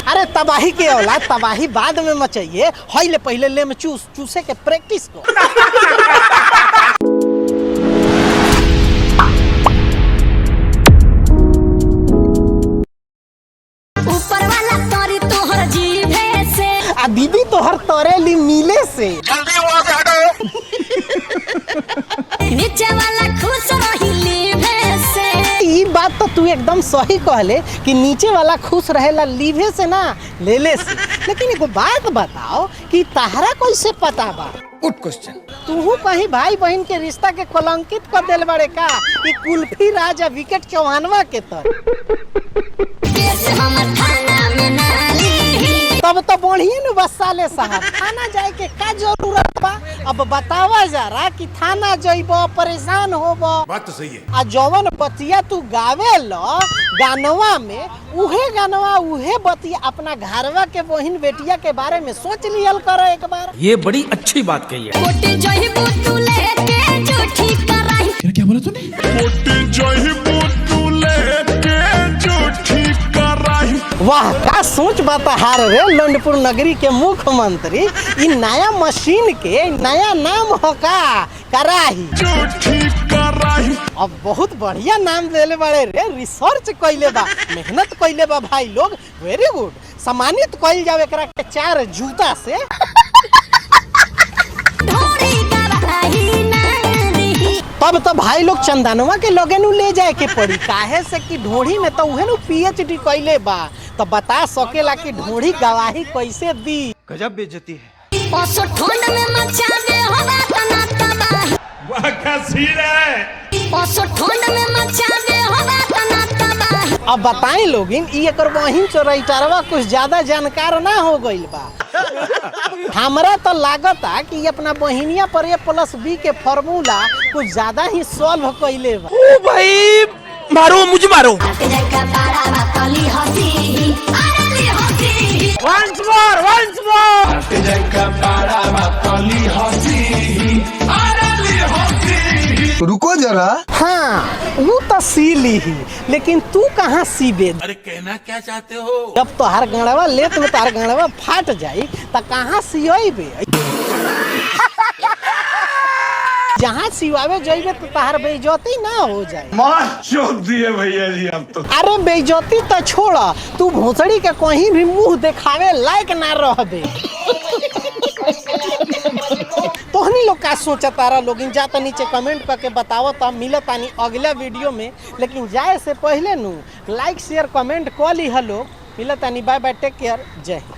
अरे तबाही के औलाद, तबाही बाद में मचाइए, हईले पहले ले में चूसे के प्रैक्टिस को। ऊपर वाला तोरी तोहर जीभे से, आ दीदी तोहर तोरेली मिले से। नीचे वाला खुश रही लीभे से। ई बात तो तू एकदम सही कहले कि नीचे वाला खुश रहेला लीभे से ना लेले से। लेकिन एगो बात बताओ कि तहरा कैसे पता बा? Good question. तू कहीं भाई बहन के रिश्ता के कलंकित कर दिल बड़े का? ई कुल्फी राजा विकेट चौहानवा के तर तब तो बढ़िया न बसाले साहब, थाना जाए के का जरूरत बा? अब बतावा जरा कि थाना जइबो परेशान होबो। बात तो सही है। आ जवन बतिया तू गावे लो गानवा में, उहे गानवा उहे बतिया अपना घरवा के बहन बेटिया के बारे में सोच लियल करो एक बार। ये बड़ी अच्छी बात कही है। कोटी जहिबू तू लेके जो ठीक कराई। क्या बोला तूने? वाह का सोच बाता हार रे लंडपुर नगरी के मुख्यमंत्री। इ नया मशीन के नया नाम हो का कराही। अब बहुत बढ़िया नाम देले बड़े रे, रिसर्च कइले बा, मेहनत कइले बा भाई लोग, वेरी गुड। सम्मानित कइल जावे एकरा के 4 जूता से। तब तो भाई लोग चंदनवा के लोगे नु ले जाए के पड़ी, काहे से कि ढोढ़ी में तो उहे नु PhD कइले बा, तो बता सकेला कि ढोढ़ी गवाही कैसे दी। गजब बेइज्जती है। ओसो ठंड में मचा दे होगा तना तबाही। वाह क्या सीन है। ओसो ठंड में मचा दे होगा तना तबाही। अब बताएं लोगिन ई एकर बहिन चोरैटरवा कुछ ज्यादा जानकार ना हो गइल बा। हमरा तो लागता कि अपना बहिनिया पर A+B के फॉर्मूला कुछ ज्यादा ही सॉल्व कइले बा। ओ भाई मारो, मुझे मारो। Once more। रुको जरा। हाँ वो तो सी ली ही, लेकिन तू कहाँ सीबे? अरे कहना क्या चाहते हो? जब तोहार गणवा लेत में तोहार गणवा फाट जाई त कहाँ सियबे? जहाँ सिवावे जाइबे तो तोहार बेइज्जती ना हो जाए। मार चौक दिए भैया जी हम तो। अरे बेइज्जती तो छोड़ा, तू भोसड़ी के कहीं भी मुंह दिखावे लायक ना रहबे। तोहनी लोग का सोचा तारा लोगिन जा तो नीचे कमेंट करके बताओ, तो मिलत आनी अगला वीडियो में। लेकिन जाए से पहले नु लाइक शेयर कमेंट कर ली। हेलो मिलत आनी, बाय बाय, टेक केयर, जय हिंद।